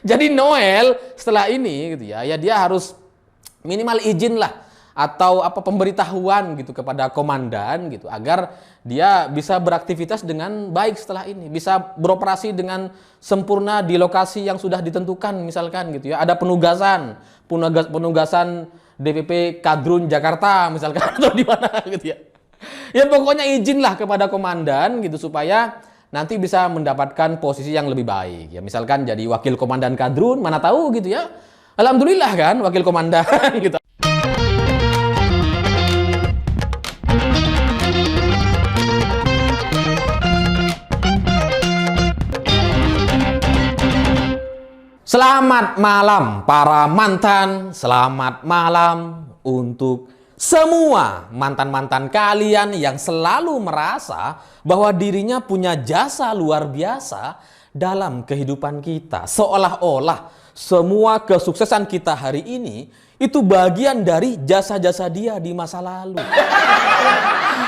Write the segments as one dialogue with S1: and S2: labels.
S1: Jadi Noel setelah ini gitu ya, ya dia harus minimal izin lah atau apa pemberitahuan gitu kepada komandan gitu agar dia bisa beraktivitas dengan baik setelah ini, bisa beroperasi dengan sempurna di lokasi yang sudah ditentukan misalkan gitu ya. Ada penugasan DPP Kadrun Jakarta misalkan atau di mana gitu ya. Ya pokoknya izinlah kepada komandan gitu supaya nanti bisa mendapatkan posisi yang lebih baik. Ya misalkan jadi wakil komandan Kadrun, mana tahu gitu ya. Alhamdulillah kan wakil komandan gitu. Selamat malam para mantan, selamat malam untuk semua mantan-mantan kalian yang selalu merasa bahwa dirinya punya jasa luar biasa dalam kehidupan kita. Seolah-olah semua kesuksesan kita hari ini itu bagian dari jasa-jasa dia di masa lalu.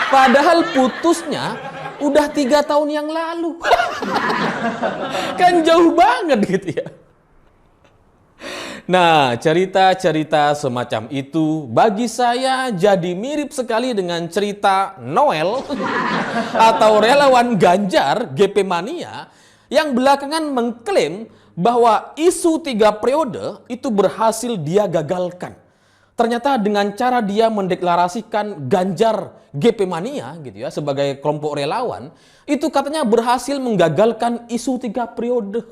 S1: Padahal putusnya udah 3 tahun yang lalu. Kan jauh banget gitu ya. Nah, cerita-cerita semacam itu bagi saya jadi mirip sekali dengan cerita Noel atau relawan Ganjar GP Mania yang belakangan mengklaim bahwa isu 3 periode itu berhasil dia gagalkan. Ternyata dengan cara dia mendeklarasikan Ganjar GP Mania gitu ya sebagai kelompok relawan, itu katanya berhasil menggagalkan isu 3 periode.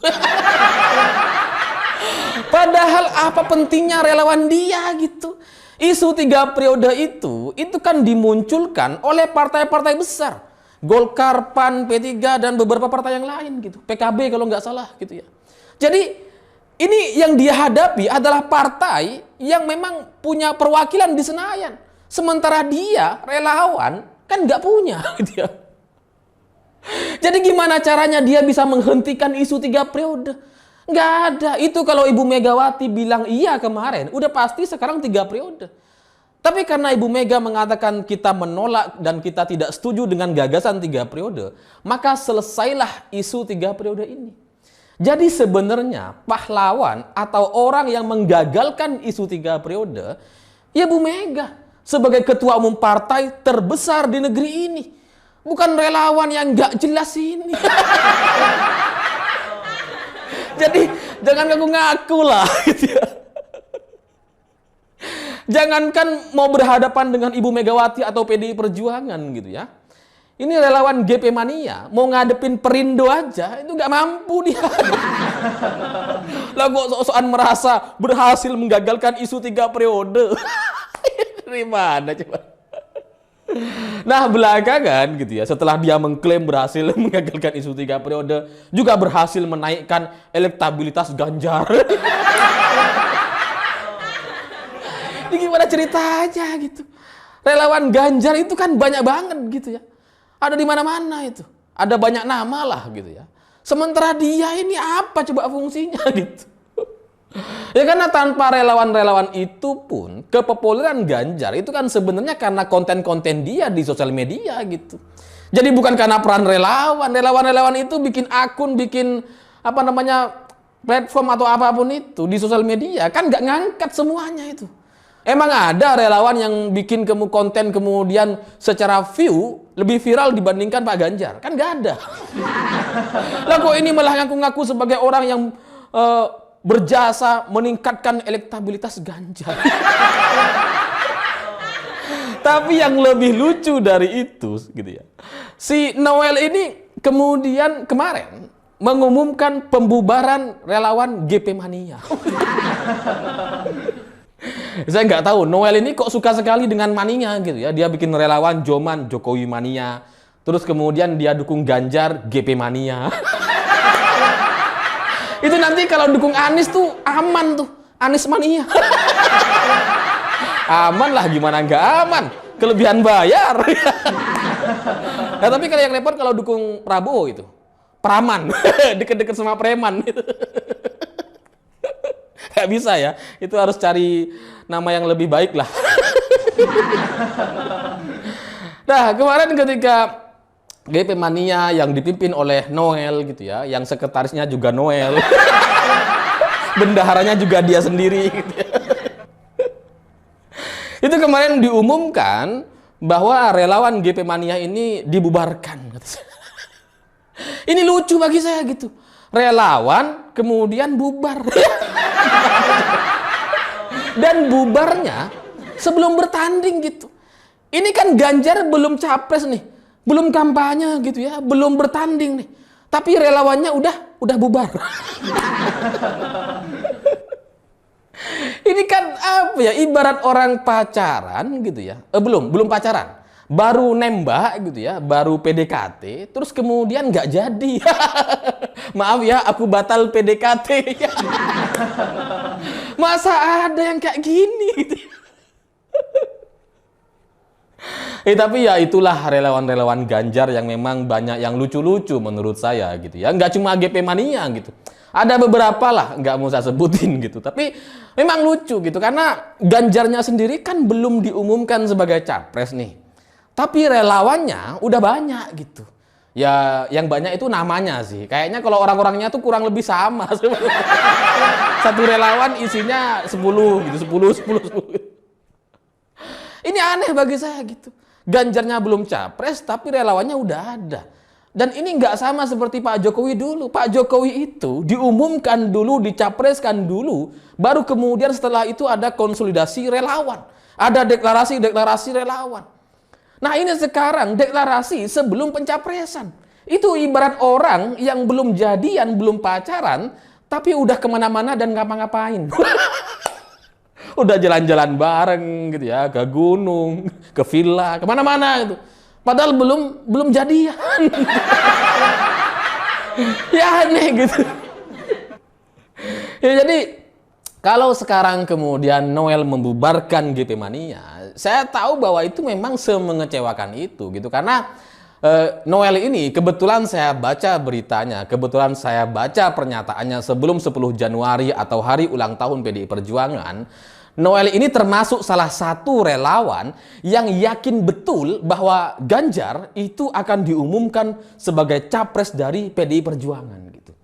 S1: Padahal apa pentingnya relawan dia gitu. Isu 3 periode itu kan dimunculkan oleh partai-partai besar. Golkar, PAN, P3 dan beberapa partai yang lain gitu. PKB kalau nggak salah gitu ya. Jadi ini yang dia hadapi adalah partai yang memang punya perwakilan di Senayan. Sementara dia relawan kan nggak punya gitu ya. Jadi gimana caranya dia bisa menghentikan isu 3 periode? Nggak ada. Itu kalau Ibu Megawati bilang iya kemarin, udah pasti sekarang 3 periode. Tapi karena Ibu Mega mengatakan kita menolak dan kita tidak setuju dengan gagasan 3 periode, maka selesailah isu 3 periode ini. Jadi sebenarnya pahlawan atau orang yang menggagalkan isu 3 periode, ya Bu Mega sebagai ketua umum partai terbesar di negeri ini. Bukan relawan yang nggak jelas ini. Jadi jangan ngaku-ngaku lah gitu ya. Jangankan mau berhadapan dengan Ibu Megawati atau PDI Perjuangan gitu ya. Ini relawan GP Mania mau ngadepin Perindo aja itu nggak mampu dia. Lah kok sok-sokan merasa berhasil menggagalkan isu 3 periode. Dari mana coba? Nah belakangan gitu ya, setelah dia mengklaim berhasil menggagalkan isu 3 periode, juga berhasil menaikkan elektabilitas Ganjar. Ini gimana ceritanya gitu? Relawan Ganjar itu kan banyak banget gitu ya. Ada di mana-mana itu. Ada banyak nama lah gitu ya. Sementara dia ini apa coba fungsinya gitu. Ya karena tanpa relawan-relawan itu pun kepopuleran Ganjar itu kan sebenarnya karena konten-konten dia di sosial media gitu. Jadi bukan karena peran relawan. Relawan-relawan itu bikin akun, bikin apa namanya platform atau apapun itu di sosial media kan nggak ngangkat semuanya itu. Emang ada relawan yang bikin konten kemudian secara view lebih viral dibandingkan Pak Ganjar? Kan nggak ada. Lah kok ini malah ngaku-ngaku sebagai orang yang berjasa meningkatkan elektabilitas Ganjar. Tapi yang lebih lucu dari itu gitu ya. Si Noel ini kemudian kemarin mengumumkan pembubaran relawan GP Mania. Saya nggak tahu Noel ini kok suka sekali dengan maninya gitu ya. Dia bikin relawan Joman Jokowi Mania. Terus kemudian dia dukung Ganjar GP Mania. Itu nanti kalau dukung Anies tuh aman tuh. Anies Mania. Aman lah gimana nggak aman. Kelebihan bayar. Nah, tapi kalau yang repot kalau dukung Prabowo itu. Praman. Deket-deket sama preman. Gak bisa ya. Itu harus cari nama yang lebih baik lah. Nah kemarin ketika GP Mania yang dipimpin oleh Noel gitu ya, yang sekretarisnya juga Noel. Bendaharanya juga dia sendiri gitu ya. Itu kemarin diumumkan bahwa relawan GP Mania ini dibubarkan. Ini lucu bagi saya gitu. Relawan kemudian bubar. Dan bubarnya sebelum bertanding gitu. Ini kan Ganjar belum capres nih, belum kampanye gitu ya, belum bertanding nih. Tapi relawannya udah bubar. Ini kan apa ya, ibarat orang pacaran gitu ya. Belum pacaran. Baru nembak gitu ya, baru PDKT, terus kemudian nggak jadi. Maaf ya, aku batal PDKT. Masa ada yang kayak gini gitu. Tapi ya itulah relawan-relawan Ganjar yang memang banyak yang lucu-lucu menurut saya gitu ya. Nggak cuma GP Mania gitu. Ada beberapa lah, nggak mau saya sebutin gitu. Tapi memang lucu gitu, karena Ganjarnya sendiri kan belum diumumkan sebagai capres nih. Tapi relawannya udah banyak gitu. Ya yang banyak itu namanya sih. Kayaknya kalau orang-orangnya tuh kurang lebih sama. Satu relawan isinya 10 gitu, 10. Ini aneh bagi saya gitu. Ganjarnya belum capres, tapi relawannya udah ada. Dan ini nggak sama seperti Pak Jokowi dulu. Pak Jokowi itu diumumkan dulu, dicapreskan dulu, baru kemudian setelah itu ada konsolidasi relawan. Ada deklarasi relawan. Nah ini sekarang deklarasi sebelum pencapresan. Itu ibarat orang yang belum jadian, belum pacaran, tapi udah kemana-mana dan ngapa-ngapain. Udah jalan-jalan bareng gitu ya, ke gunung, ke villa, kemana-mana gitu. Padahal belum jadian. Ya aneh gitu. Ya jadi kalau sekarang kemudian Noel membubarkan GP Mania, saya tahu bahwa itu memang semengecewakan itu gitu, karena Noel ini kebetulan saya baca beritanya, kebetulan saya baca pernyataannya sebelum 10 Januari atau hari ulang tahun PDI Perjuangan. Noel ini termasuk salah satu relawan yang yakin betul bahwa Ganjar itu akan diumumkan sebagai capres dari PDI Perjuangan gitu.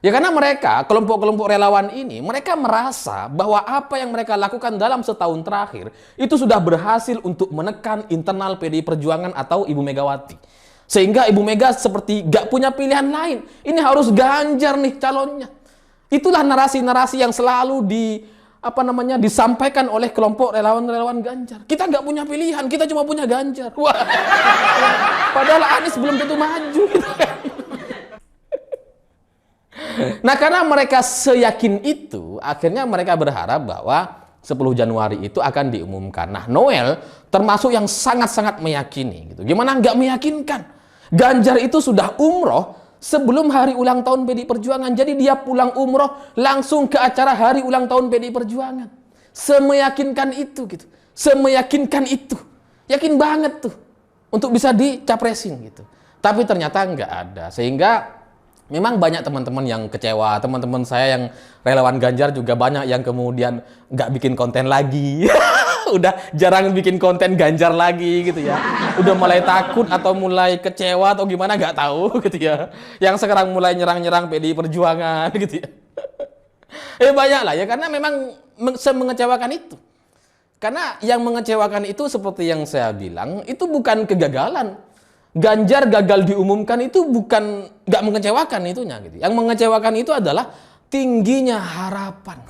S1: Ya karena mereka, kelompok-kelompok relawan ini, mereka merasa bahwa apa yang mereka lakukan dalam setahun terakhir itu sudah berhasil untuk menekan internal PDI Perjuangan atau Ibu Megawati. Sehingga Ibu Mega seperti gak punya pilihan lain. Ini harus Ganjar nih calonnya. Itulah narasi-narasi yang selalu disampaikan oleh kelompok relawan-relawan Ganjar. Kita nggak punya pilihan, kita cuma punya Ganjar. Wah. Padahal Anies belum tentu maju. Nah, karena mereka seyakin itu, akhirnya mereka berharap bahwa 10 Januari itu akan diumumkan. Nah, Noel termasuk yang sangat-sangat meyakini. Gitu. Gimana nggak meyakinkan? Ganjar itu sudah umroh sebelum hari ulang tahun PDI Perjuangan. Jadi dia pulang umroh langsung ke acara hari ulang tahun PDI Perjuangan. Semeyakinkan itu gitu. Semeyakinkan itu. Yakin banget tuh untuk bisa dicapresin gitu. Tapi ternyata nggak ada. Sehingga memang banyak teman-teman yang kecewa. Teman-teman saya yang relawan Ganjar juga banyak yang kemudian nggak bikin konten lagi. Udah jarang bikin konten Ganjar lagi gitu ya. Udah mulai takut atau mulai kecewa atau gimana nggak tahu gitu ya. Yang sekarang mulai nyerang-nyerang PDI Perjuangan gitu ya. Banyak lah ya, karena memang mengecewakan itu. Karena yang mengecewakan itu seperti yang saya bilang, itu bukan kegagalan. Ganjar gagal diumumkan itu bukan nggak mengecewakan itunya gitu. Yang mengecewakan itu adalah tingginya harapan.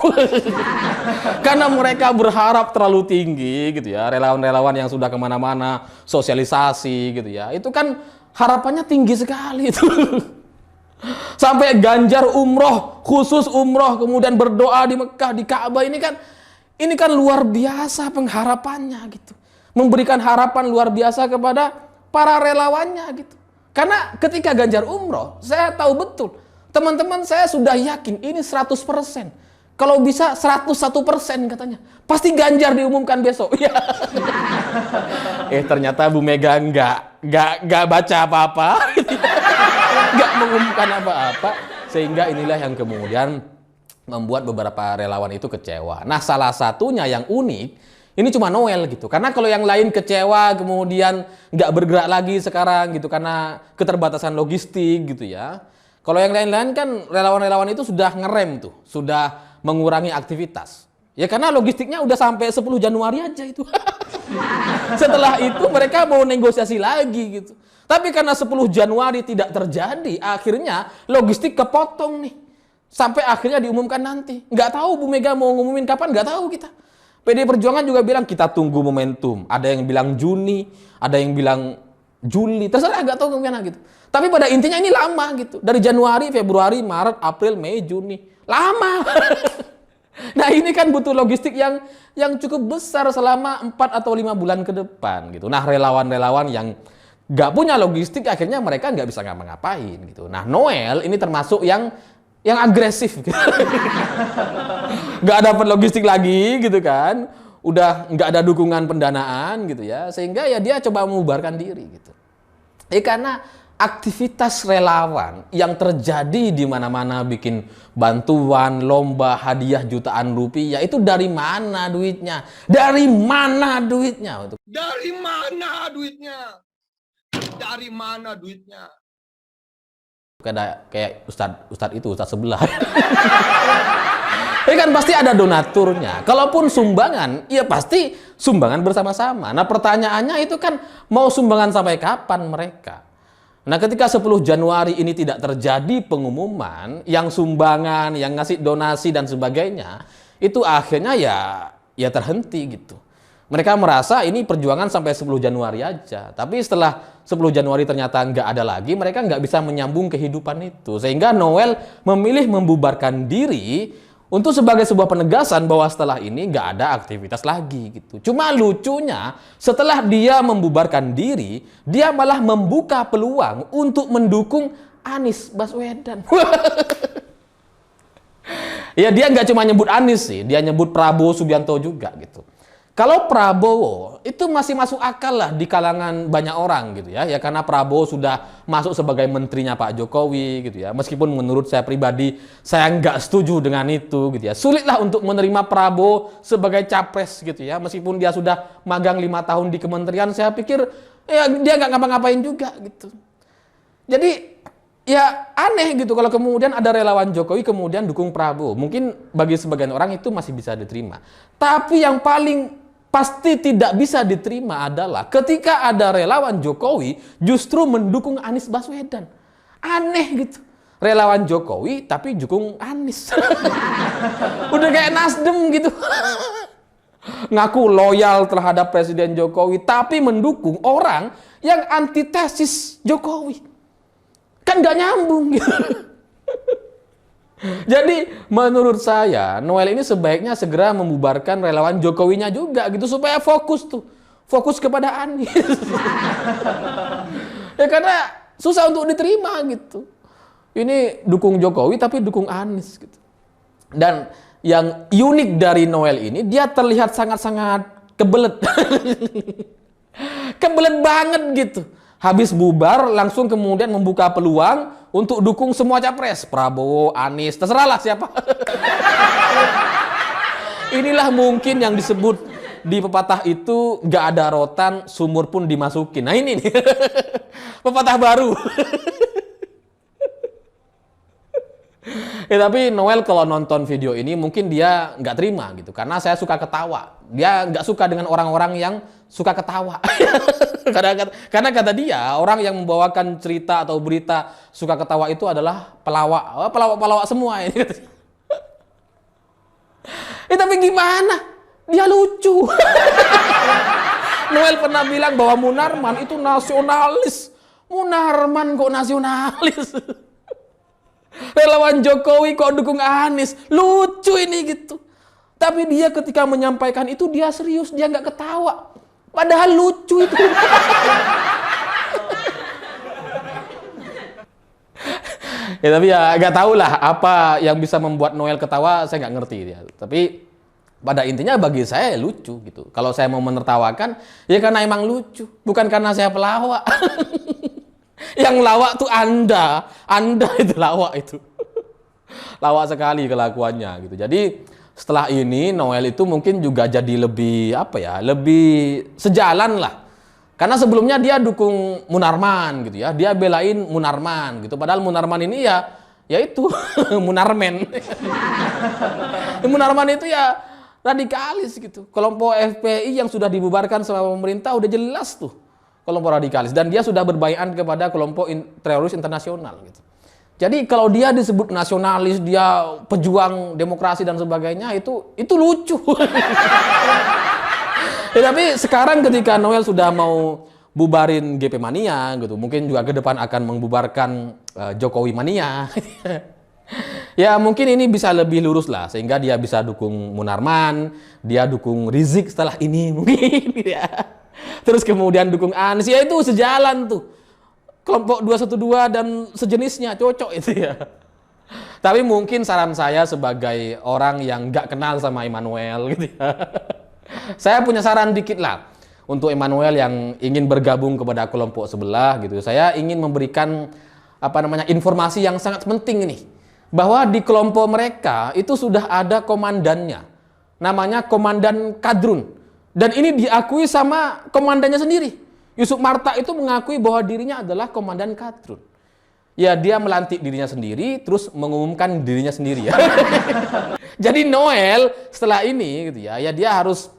S1: Karena mereka berharap terlalu tinggi gitu ya. Relawan-relawan yang sudah kemana-mana sosialisasi gitu ya, itu kan harapannya tinggi sekali itu. Sampai Ganjar umroh, khusus umroh, kemudian berdoa di Mekah, di Ka'bah, ini kan luar biasa pengharapannya gitu. Memberikan harapan luar biasa kepada para relawannya gitu. Karena ketika Ganjar umroh, saya tahu betul, teman-teman saya sudah yakin ini 100%. Kalau bisa 101% katanya. Pasti Ganjar diumumkan besok. Ternyata Bu Mega nggak baca apa-apa. Nggak mengumumkan apa-apa. Sehingga inilah yang kemudian membuat beberapa relawan itu kecewa. Nah, salah satunya yang unik, ini cuma Noel gitu. Karena kalau yang lain kecewa, kemudian nggak bergerak lagi sekarang gitu, karena keterbatasan logistik gitu ya. Kalau yang lain-lain kan relawan-relawan itu sudah ngerem tuh, sudah mengurangi aktivitas. Ya karena logistiknya udah sampai 10 Januari aja itu. Setelah itu mereka mau negosiasi lagi gitu. Tapi karena 10 Januari tidak terjadi, akhirnya logistik kepotong nih. Sampai akhirnya diumumkan nanti. Nggak tahu Bu Mega mau ngumumin kapan, nggak tahu kita. PD Perjuangan juga bilang kita tunggu momentum. Ada yang bilang Juni, ada yang bilang Juli, terserah nggak tahu kemana gitu. Tapi pada intinya ini lama gitu. Dari Januari, Februari, Maret, April, Mei, Juni. Lama. Nah ini kan butuh logistik yang cukup besar selama 4 atau 5 bulan ke depan gitu. Nah relawan-relawan yang nggak punya logistik akhirnya mereka nggak bisa ngapa-ngapain gitu. Nah Noel ini termasuk yang agresif gitu. Nggak dapat logistik lagi gitu kan. Udah nggak ada dukungan pendanaan gitu ya. Sehingga ya dia coba membubarkan diri gitu. Karena aktivitas relawan yang terjadi di mana-mana bikin bantuan, lomba, hadiah jutaan rupiah itu dari mana duitnya? Dari mana duitnya?
S2: Dari mana duitnya? Dari mana duitnya?
S1: Kayak Ustadz sebelah. Ya kan pasti ada donaturnya. Kalaupun sumbangan, ya pasti sumbangan bersama-sama. Nah pertanyaannya itu kan mau sumbangan sampai kapan mereka? Nah ketika 10 Januari ini tidak terjadi pengumuman, yang sumbangan, yang ngasih donasi dan sebagainya, itu akhirnya ya terhenti gitu. Mereka merasa ini perjuangan sampai 10 Januari aja. Tapi setelah 10 Januari ternyata nggak ada lagi, mereka nggak bisa menyambung kehidupan itu. Sehingga Noel memilih membubarkan diri untuk sebagai sebuah penegasan bahwa setelah ini nggak ada aktivitas lagi gitu. Cuma lucunya setelah dia membubarkan diri, dia malah membuka peluang untuk mendukung Anies Baswedan. Ya dia nggak cuma nyebut Anies sih, dia nyebut Prabowo Subianto juga gitu. Kalau Prabowo itu masih masuk akal lah di kalangan banyak orang gitu ya. Ya karena Prabowo sudah masuk sebagai menterinya Pak Jokowi gitu ya. Meskipun menurut saya pribadi saya nggak setuju dengan itu gitu ya. Sulitlah untuk menerima Prabowo sebagai capres gitu ya. Meskipun dia sudah magang 5 tahun di kementerian, saya pikir ya dia nggak ngapa-ngapain juga gitu. Jadi ya aneh gitu kalau kemudian ada relawan Jokowi kemudian dukung Prabowo. Mungkin bagi sebagian orang itu masih bisa diterima. Tapi yang paling pasti tidak bisa diterima adalah ketika ada relawan Jokowi justru mendukung Anies Baswedan. Aneh gitu. Relawan Jokowi tapi dukung Anies. Udah kayak Nasdem gitu. Ngaku loyal terhadap Presiden Jokowi tapi mendukung orang yang antitesis Jokowi. Kan gak nyambung gitu. Jadi menurut saya Noel ini sebaiknya segera membubarkan relawan Jokowinya juga gitu supaya fokus kepada Anies. Ya karena susah untuk diterima gitu. Ini dukung Jokowi tapi dukung Anies gitu. Dan yang unik dari Noel ini dia terlihat sangat-sangat kebelet. Kebelet banget gitu. Habis bubar langsung kemudian membuka peluang untuk dukung semua capres, Prabowo, Anies, terserahlah siapa. Inilah mungkin yang disebut di pepatah itu gak ada rotan, sumur pun dimasukin. Nah ini nih, pepatah baru. Tapi Noel kalau nonton video ini mungkin dia nggak terima gitu karena saya suka ketawa. Dia nggak suka dengan orang-orang yang suka ketawa. Karena kata dia orang yang membawakan cerita atau berita suka ketawa itu adalah pelawak semua ini. Tapi gimana? Dia lucu. Noel pernah bilang bahwa Munarman itu nasionalis. Munarman kok nasionalis? Relawan Jokowi kok dukung Anies, lucu ini gitu. Tapi dia ketika menyampaikan itu dia serius, dia nggak ketawa. Padahal lucu itu. Ya tapi ya nggak tahu lah apa yang bisa membuat Noel ketawa, saya nggak ngerti ya. Tapi pada intinya bagi saya lucu gitu. Kalau saya mau menertawakan, ya karena emang lucu, bukan karena saya pelawak. Yang lawak tuh Anda itu lawak itu. Lawak sekali kelakuannya gitu. Jadi setelah ini Noel itu mungkin juga jadi lebih lebih sejalan lah. Karena sebelumnya dia dukung Munarman gitu ya. Dia belain Munarman gitu. Padahal Munarman ini ya yaitu Munarman. Munarman itu ya radikalis gitu. Kelompok FPI yang sudah dibubarkan sama pemerintah udah jelas tuh kelompok radikalis, dan dia sudah berbaiat kepada kelompok teroris internasional gitu. Jadi kalau dia disebut nasionalis, dia pejuang demokrasi dan sebagainya, itu lucu. Ya, tapi sekarang ketika Noel sudah mau bubarin GP Mania gitu, mungkin juga ke depan akan membubarkan Jokowi Mania. Ya mungkin ini bisa lebih lurus lah, sehingga dia bisa dukung Munarman, dia dukung Rizik setelah ini mungkin ya. Terus kemudian dukung Anies, ya itu sejalan tuh. Kelompok 212 dan sejenisnya cocok itu ya. Tapi mungkin saran saya sebagai orang yang nggak kenal sama Emmanuel gitu ya. Saya punya saran dikit lah untuk Emmanuel yang ingin bergabung kepada kelompok sebelah gitu. Saya ingin memberikan informasi yang sangat penting ini. Bahwa di kelompok mereka itu sudah ada komandannya. Namanya Komandan Kadrun. Dan ini diakui sama komandannya sendiri. Yusuf Martak itu mengakui bahwa dirinya adalah Komandan Kadrun. Ya dia melantik dirinya sendiri, terus mengumumkan dirinya sendiri ya. Jadi Noel setelah ini gitu ya, dia harus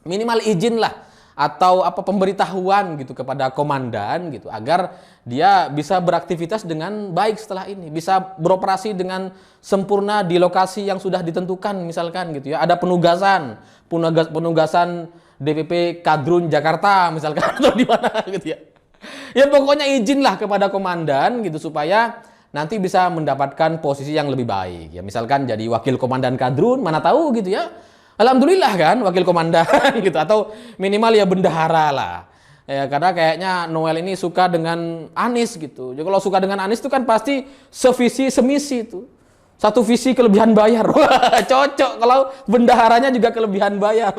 S1: minimal izin lah atau pemberitahuan gitu kepada komandan gitu agar dia bisa beraktivitas dengan baik setelah ini, bisa beroperasi dengan sempurna di lokasi yang sudah ditentukan misalkan gitu ya. Ada penugasan DPP Kadrun Jakarta misalkan atau di mana gitu ya. Ya pokoknya izinlah kepada komandan gitu supaya nanti bisa mendapatkan posisi yang lebih baik. Ya misalkan jadi wakil komandan Kadrun, mana tahu gitu ya. Alhamdulillah kan wakil komandan gitu, atau minimal ya bendahara lah. Ya karena kayaknya Noel ini suka dengan Anies gitu. Jadi kalau suka dengan Anies itu kan pasti sevisi semisi itu. Satu visi kelebihan bayar. Wah, cocok kalau bendaharanya juga kelebihan bayar.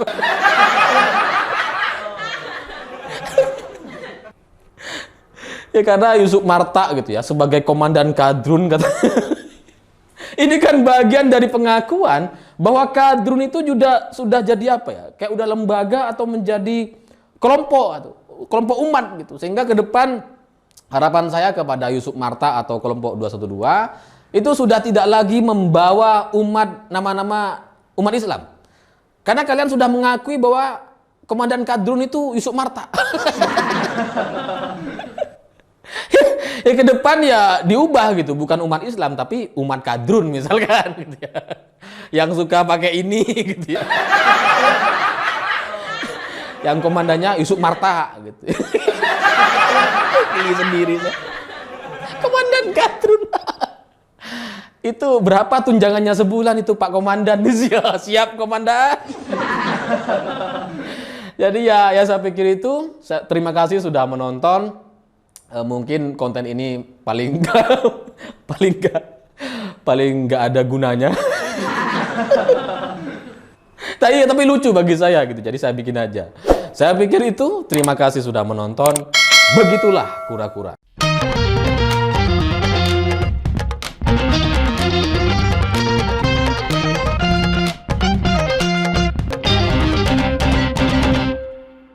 S1: Ya karena Yusuf Martak gitu ya sebagai komandan Kadrun kata. Ini kan bagian dari pengakuan bahwa Kadrun itu sudah jadi kayak udah lembaga atau menjadi kelompok umat gitu. Sehingga ke depan harapan saya kepada Yusuf Martak atau kelompok 212 itu sudah tidak lagi membawa nama-nama umat Islam. Karena kalian sudah mengakui bahwa Komandan Kadrun itu Yusuf Martak. Ya ke depan ya diubah gitu, bukan umat Islam tapi umat Kadrun misalkan gitu ya. Yang suka pakai ini gitu ya. Yang komandannya Yusuf Martak gitu. Pilih sendiri saya. Komandan Kadrun. Itu berapa tunjangannya sebulan itu Pak Komandan? Siap Komandan. Jadi ya saya pikir itu. Terima kasih sudah menonton. Mungkin konten ini paling nggak ada gunanya. Tapi lucu bagi saya gitu. Jadi saya bikin aja. Saya pikir itu. Terima kasih sudah menonton. Begitulah kura-kura.